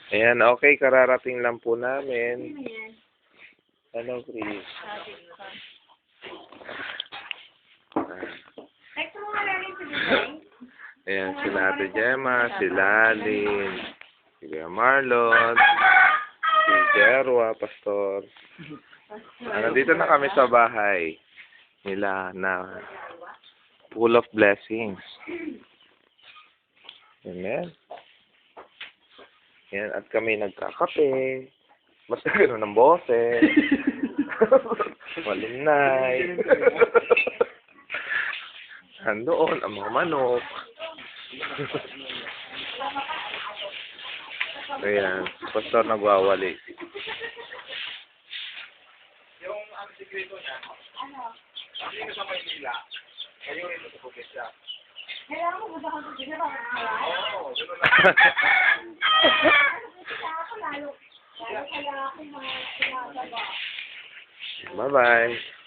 Ayan, okay, kararating lang po namin. Hello, Chris. Ayan, si Ate Gemma, si Lalin, si Kuya Marlon, si Jerwa, Pastor. Nandito na kami sa bahay nila na full of blessings. Amen. Yan, at kami nagkakape. Basta gano'n ang boses. Malinay. Andoon ang mga manok. Ayan, pastor nagwawali. Yung ang sikreto niya, hindi ko sa Maynila, kayo rin sa Pugesa. Kailangan mo ba sa Pugesa ba? Oo, gano'n lang. Lalo kaya ako mga sinasaba. Bye-bye.